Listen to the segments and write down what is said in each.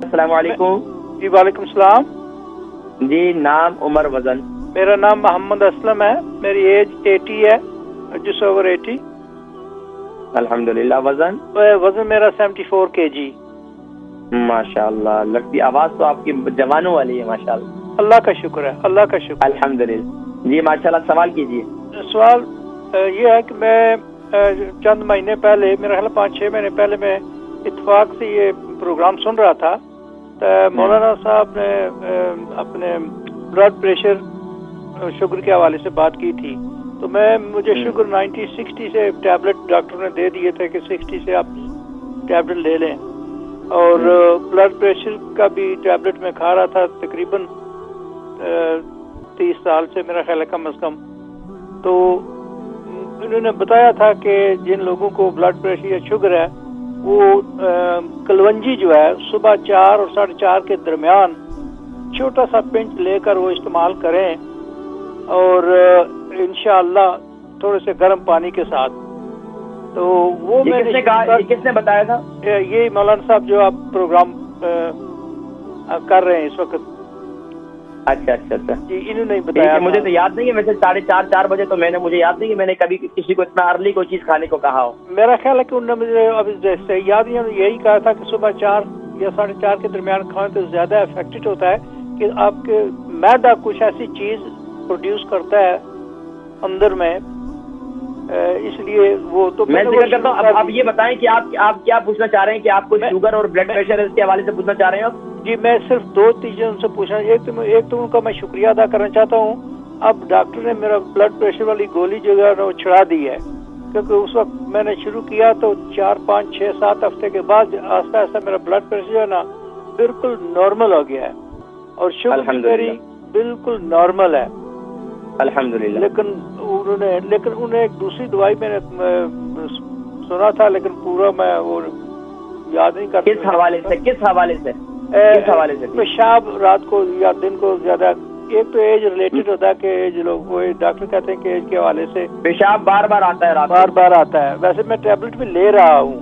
السلام علیکم. جی وعلیکم السلام. جی نام عمر وزن؟ میرا نام محمد اسلم ہے. میری ایج 80 ہے, جس اوور 80. الحمدللہ. وزن؟ وزن میرا 74 kg. ماشاء اللہ, لگتی آواز تو آپ کی جوانوں والی ہے ماشاء اللہ. اللہ کا شکر ہے, اللہ کا شکر. الحمدللہ. جی ماشاء اللہ, سوال کیجیے. سوال یہ ہے کہ میں چند مہینے پہلے, میرا خیال 5-6 مہینے پہلے میں اتفاق سے یہ پروگرام سن رہا تھا. مولانا صاحب نے اپنے بلڈ پریشر شوگر کے حوالے سے بات کی تھی, تو مجھے شوگر 90-60 سے ٹیبلٹ ڈاکٹر نے دے دیے تھے کہ 60 سے آپ ٹیبلٹ لے لیں, اور بلڈ پریشر کا بھی ٹیبلٹ میں کھا رہا تھا تقریباً 30 سال سے میرا خیال ہے کم از کم. تو انہوں نے بتایا تھا کہ جن لوگوں کو بلڈ پریشر یا شوگر ہے وہ کلونجی جو ہے صبح 4 اور 4:30 کے درمیان چھوٹا سا پنچ لے کر وہ استعمال کریں, اور انشاءاللہ تھوڑے سے گرم پانی کے ساتھ. تو وہ میں نے کس نے بتایا تھا؟ یہی مولانا صاحب جو آپ پروگرام کر رہے ہیں اس وقت. اچھا اچھا اچھا. جی انہوں نے بتایا. مجھے تو یاد نہیں ہے ویسے 4:30 بجے, تو مجھے یاد نہیں کہ میں نے کبھی کسی کو اتنا ارلی کوئی چیز کھانے کو کہا ہو. میرا خیال ہے کہ انہوں نے مجھے ابھی صحیح یاد نہیں, یہی کہا تھا کہ صبح 4 یا 4:30 کے درمیان کھائیں تو زیادہ افیکٹڈ ہوتا ہے کہ آپ کے معدہ کچھ ایسی چیز پروڈیوس کرتا ہے اندر میں, اس لیے وہ تو میں ذکر کرتا ہوں. اب یہ بتائیں کہ آپ کیا پوچھنا چاہ رہے ہیں, کہ آپ کو شوگر اور بلڈ پریشر اس کے حوالے سے پوچھنا چاہ رہے ہیں؟ جی میں صرف 2 چیزیں ان سے پوچھنا, ایک تو ان کا میں شکریہ ادا کرنا چاہتا ہوں. اب ڈاکٹر نے میرا بلڈ پریشر والی گولی جو ہے وہ چھڑا دی ہے, کیونکہ اس وقت میں نے شروع کیا تو 4-5-6-7 ہفتے کے بعد آہستہ آہستہ میرا بلڈ پریشر جو ہے نا بالکل نارمل ہو گیا ہے, اور شوگر میری بالکل نارمل ہے الحمدللہ. لیکن انہیں ایک دوسری دوائی میں نے سنا تھا, لیکن پورا میں وہ یاد نہیں کرتا. کس حوالے سے پیشاب رات کو یا دن کو زیادہ, ایک تو ایج ریلیٹڈ ہوتا ہے کہ ایج لوگ وہ ڈاکٹر کہتے ہیں کہ ایج کے حوالے سے پیشاب بار بار آتا ہے, بار آتا ہے. ویسے میں ٹیبلٹ بھی لے رہا ہوں,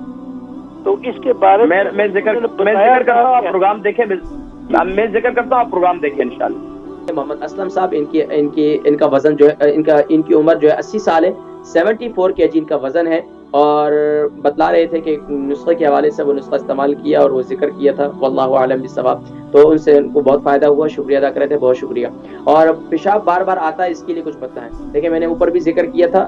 تو اس کے بارے میں ذکر کرتا ہوں. آپ پروگرام دیکھیں, میں ذکر کرتا ہوں, آپ پروگرام دیکھیں انشاءاللہ. محمد اسلم صاحب ان کا وزن جو ہے ان کی عمر جو ہے 80 سال ہے. 74 kg ان کا وزن ہے, اور بتلا رہے تھے کہ نسخے کے حوالے سے وہ نسخہ استعمال کیا اور وہ ذکر کیا تھا, واللہ اعلم بالصواب. تو ان سے ان کو بہت فائدہ ہوا, شکریہ ادا کر رہے تھے, بہت شکریہ. اور پیشاب بار بار آتا ہے, اس کے لیے کچھ بتائیں. دیکھیں میں نے اوپر بھی ذکر کیا تھا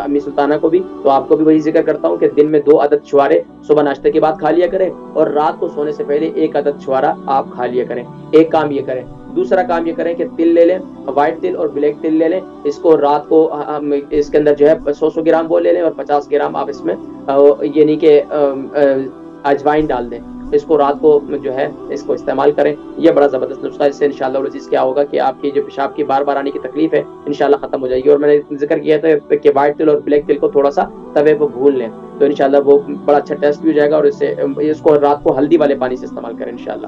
امی سلطانہ کو بھی, تو آپ کو بھی وہی ذکر کرتا ہوں کہ دن میں 2 عدد چھوارے صبح ناشتے کے بعد کھا لیا کریں, اور رات کو سونے سے پہلے 1 عدد چھوارا آپ کھا لیا کریں. ایک کام یہ کریں. دوسرا کام یہ کریں کہ تل لے لیں, وائٹ تل اور بلیک تل لے لیں. اس کو رات کو اس کے اندر جو ہے 100 گرام وہ لے لیں, اور 50 گرام آپ اس میں یعنی کہ اجوائن ڈال دیں. اس کو رات کو جو ہے اس کو استعمال کریں. یہ بڑا زبردست نسخہ, اس سے انشاءاللہ العزیز کیا ہوگا کہ آپ کی جو پیشاب کی بار بار آنے کی تکلیف ہے انشاءاللہ ختم ہو جائے گی. اور میں نے ذکر کیا تھا کہ وائٹ تل اور بلیک تل کو تھوڑا سا توے پہ بھون لیں, تو انشاءاللہ وہ بڑا اچھا ٹیسٹ بھی ہو جائے گا. اور اس کو رات کو ہلدی والے پانی سے استعمال کریں انشاءاللہ.